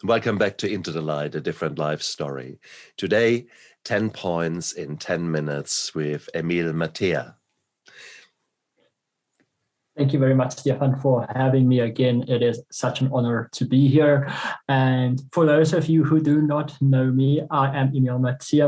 Welcome back to Into the Light, a different life story. Today, 10 points in 10 minutes with Emile Matthee. Thank you very much, Stefan, for having me again. It is such an honor to be here. And for those of you who do not know me, I am Emile Matthee.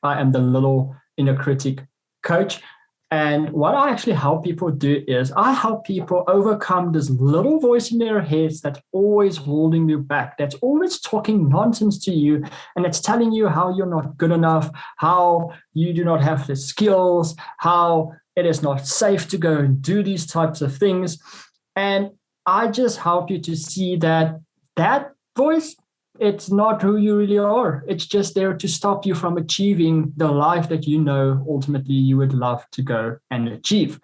I am the little inner critic coach. And what I actually help people do is I help people overcome this little voice in their heads that's always holding you back, that's always talking nonsense to you, and it's telling you how you're not good enough, how you do not have the skills, how it is not safe to go and do these types of things. And I just help you to see that that voice, it's not who you really are. It's just there to stop you from achieving the life that you know ultimately you would love to go and achieve.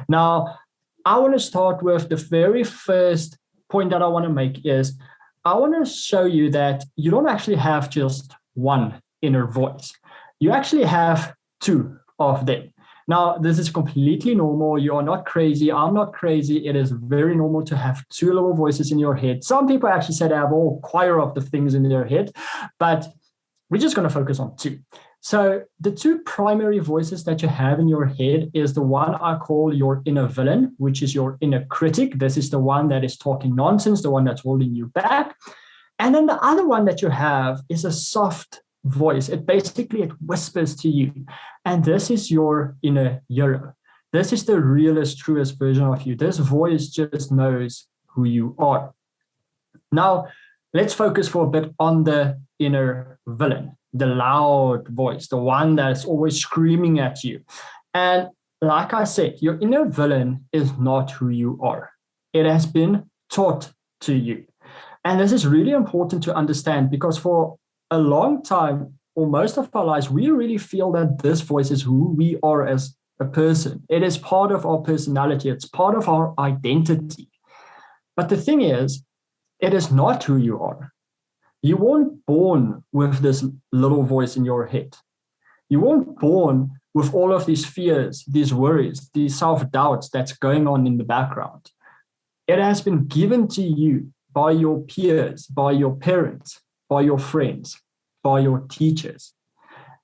Now, I want to start with the very first point that I want to make is I want to show you that you don't actually have just one inner voice. You actually have two of them. Now, this is completely normal. You are not crazy. I'm not crazy. It is very normal to have two little voices in your head. Some people actually say they have a whole choir of the things in their head, but we're just going to focus on two. So the two primary voices that you have in your head is the one I call your inner villain, which is your inner critic. This is the one that is talking nonsense, the one that's holding you back. And then the other one that you have is a soft voice. It whispers to you. And this is your inner hero. This is the realest, truest version of you. This voice just knows who you are. Now, let's focus for a bit on the inner villain, the loud voice, the one that's always screaming at you. And like I said, your inner villain is not who you are. It has been taught to you. And this is really important to understand because for a long time, or most of our lives, we really feel that this voice is who we are as a person. It is part of our personality. It's part of our identity. But the thing is, it is not who you are. You weren't born with this little voice in your head. You weren't born with all of these fears, these worries, these self-doubts that's going on in the background. It has been given to you by your peers, by your parents, by your friends, by your teachers.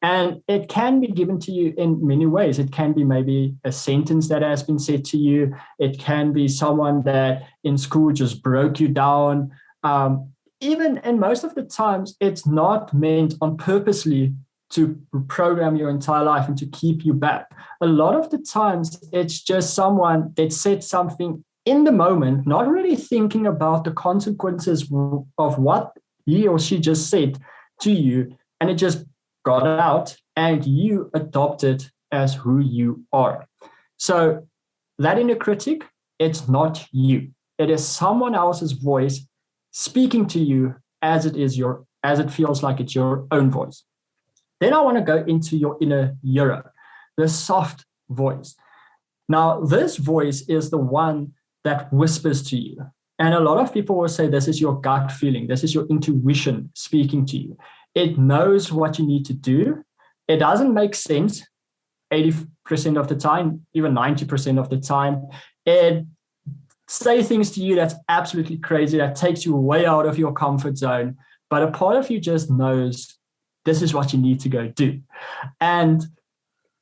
And it can be given to you in many ways. It can be maybe a sentence that has been said to you. It can be someone that in school just broke you down. Even and most of the times, it's not meant on purposely to program your entire life and to keep you back. A lot of the times, it's just someone that said something in the moment, not really thinking about the consequences of what he or she just said to you, and it just got out and you adopt it as who you are. So that inner critic, it's not you. It is someone else's voice speaking to you as it feels like it's your own voice. Then I want to go into your inner hero, the soft voice. Now, this voice is the one that whispers to you. And a lot of people will say this is your gut feeling. This is your intuition speaking to you. It knows what you need to do. It doesn't make sense 80% of the time, even 90% of the time. It says things to you that's absolutely crazy, that takes you way out of your comfort zone. But a part of you just knows this is what you need to go do. And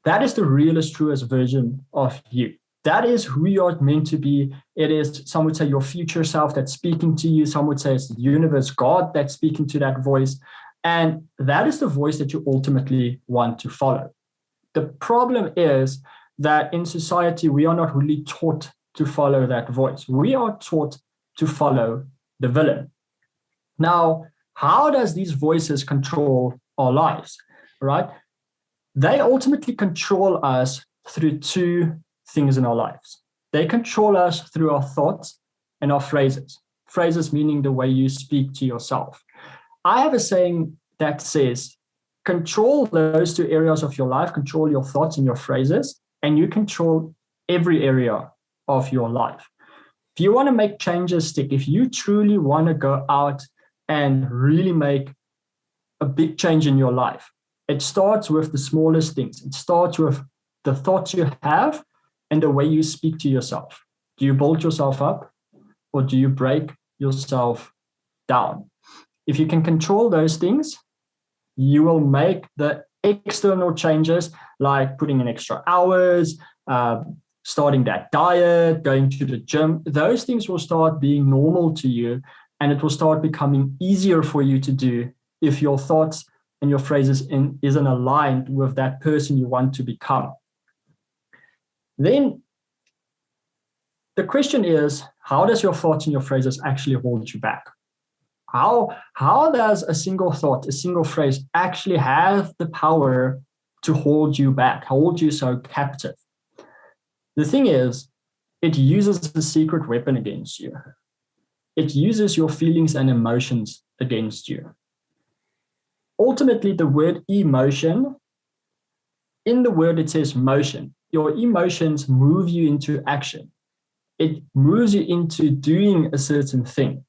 that is the realest, truest version of you. That is who you are meant to be. It is, some would say, your future self that's speaking to you. Some would say it's the universe, God, that's speaking to that voice. And that is the voice that you ultimately want to follow. The problem is that in society, we are not really taught to follow that voice. We are taught to follow the villain. Now, how does these voices control our lives, right? They ultimately control us through two things in our lives. They control us through our thoughts and our phrases. Phrases meaning the way you speak to yourself. I have a saying that says, control those two areas of your life, control your thoughts and your phrases, and you control every area of your life. If you want to make changes stick, if you truly want to go out and really make a big change in your life, it starts with the smallest things. It starts with the thoughts you have and the way you speak to yourself. Do you build yourself up or do you break yourself down? If you can control those things, you will make the external changes like putting in extra hours, starting that diet, going to the gym. Those things will start being normal to you, and it will start becoming easier for you to do if your thoughts and your phrases isn't aligned with that person you want to become. Then the question is, how does your thoughts and your phrases actually hold you back? How does a single thought, a single phrase actually have the power to hold you back, hold you so captive? The thing is, it uses a secret weapon against you. It uses your feelings and emotions against you. Ultimately, the word emotion, in the word it says motion. Your emotions move you into action. It moves you into doing a certain thing.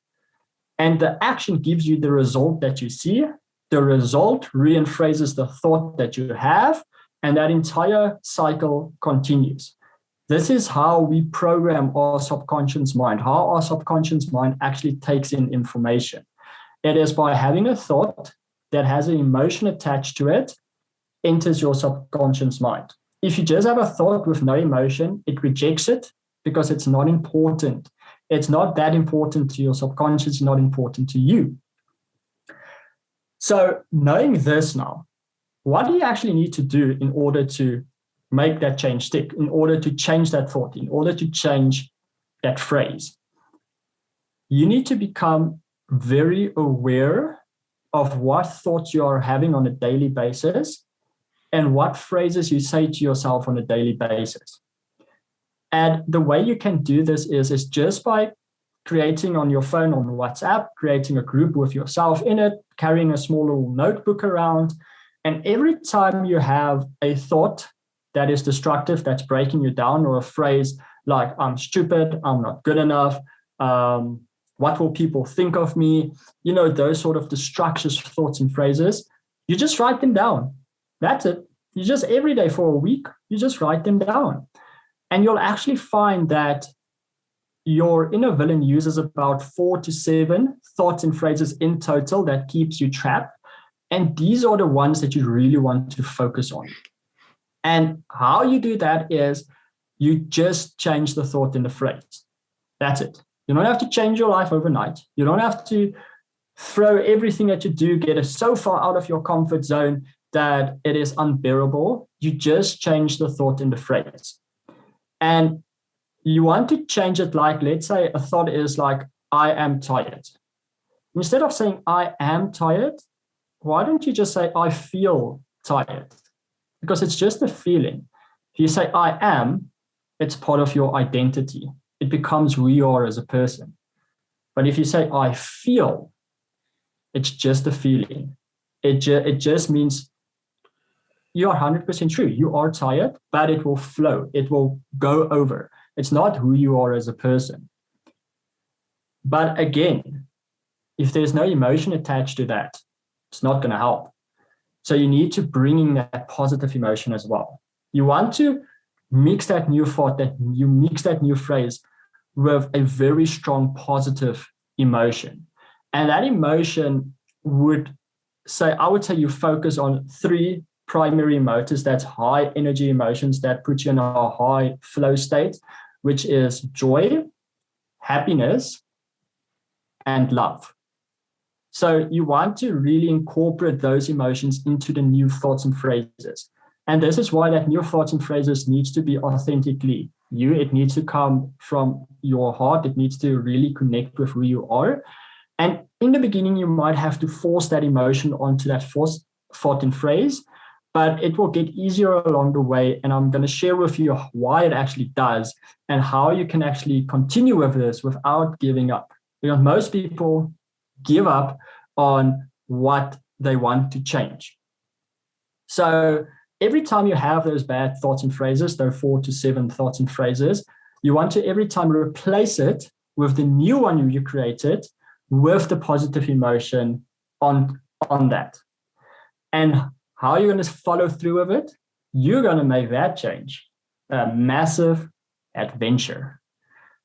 And the action gives you the result that you see. The result reinforces the thought that you have, and that entire cycle continues. This is how we program our subconscious mind, how our subconscious mind actually takes in information. It is by having a thought that has an emotion attached to it, enters your subconscious mind. If you just have a thought with no emotion, it rejects it because it's not important. It's not that important to your subconscious, not important to you. So knowing this now, what do you actually need to do in order to make that change stick, in order to change that thought, in order to change that phrase? You need to become very aware of what thoughts you are having on a daily basis and what phrases you say to yourself on a daily basis. And the way you can do this is just by creating on your phone, on WhatsApp, creating a group with yourself in it, carrying a small little notebook around. And every time you have a thought that is destructive, that's breaking you down, or a phrase like, I'm stupid, I'm not good enough, what will people think of me? You know, those sort of destructive thoughts and phrases, you just write them down. That's it. You just every day for a week, you just write them down. And you'll actually find that your inner villain uses about 4 to 7 thoughts and phrases in total that keeps you trapped. And these are the ones that you really want to focus on. And how you do that is you just change the thought in the phrase. That's it. You don't have to change your life overnight. You don't have to throw everything that you do, get it so far out of your comfort zone that it is unbearable. You just change the thought in the phrase. And you want to change it like, let's say a thought is like, I am tired. Instead of saying, I am tired, why don't you just say, I feel tired? Because it's just a feeling. If you say, I am, it's part of your identity. It becomes who you are as a person. But if you say, I feel, it's just a feeling. It just means you are 100% true. You are tired, but it will flow. It will go over. It's not who you are as a person. But again, if there's no emotion attached to that, it's not going to help. So you need to bring in that positive emotion as well. You want to mix that new thought, that you mix that new phrase with a very strong positive emotion. And that emotion would say, I would say you focus on 3 primary motors. That's high energy emotions that put you in a high flow state, which is joy, happiness, and love. So you want to really incorporate those emotions into the new thoughts and phrases. And this is why that new thoughts and phrases needs to be authentically you. It needs to come from your heart. It needs to really connect with who you are. And in the beginning, you might have to force that emotion onto that forced thought and phrase, but it will get easier along the way. And I'm going to share with you why it actually does and how you can actually continue with this without giving up. Because most people give up on what they want to change. So every time you have those bad thoughts and phrases, those 4 to 7 thoughts and phrases, you want to every time replace it with the new one you created with the positive emotion on that. And how you're going to follow through with it, you're going to make that change a massive adventure.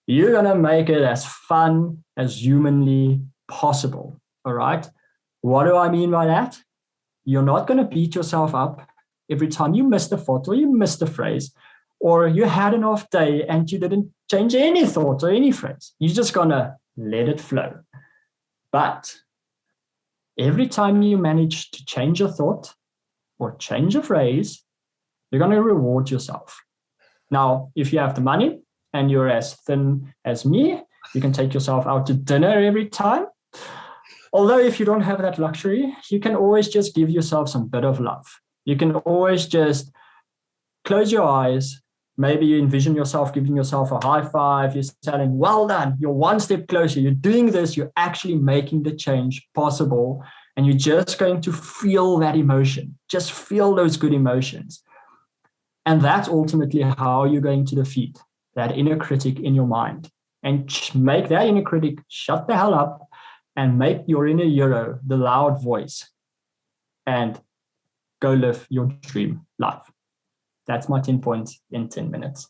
You're going to make it as fun as humanly possible. All right. What do I mean by that? You're not going to beat yourself up every time you missed a thought or you missed a phrase, or you had an off day and you didn't change any thought or any phrase. You're just going to let it flow. But every time you manage to change a thought or change a phrase, you're going to reward yourself. Now, if you have the money and you're as thin as me, you can take yourself out to dinner every time. Although if you don't have that luxury, you can always just give yourself some bit of love. You can always just close your eyes. Maybe you envision yourself giving yourself a high five. You're saying, well done. You're one step closer. You're doing this. You're actually making the change possible. And you're just going to feel that emotion. Just feel those good emotions. And that's ultimately how you're going to defeat that inner critic in your mind and make that inner critic shut the hell up and make your inner hero the loud voice and go live your dream life. That's my 10 points in 10 minutes.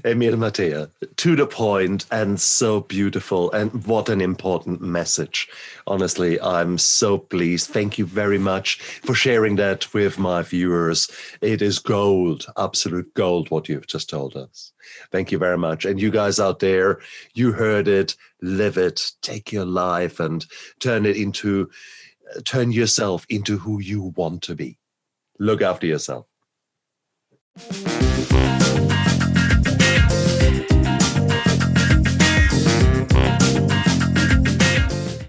Emile Matthee, to the point and so beautiful, and what an important message. Honestly, I'm so pleased. Thank you very much for sharing that with my viewers. It is gold, absolute gold, what you've just told us. Thank you very much. And you guys out there, you heard it, live it, take your life and turn yourself into who you want to be. Look after yourself.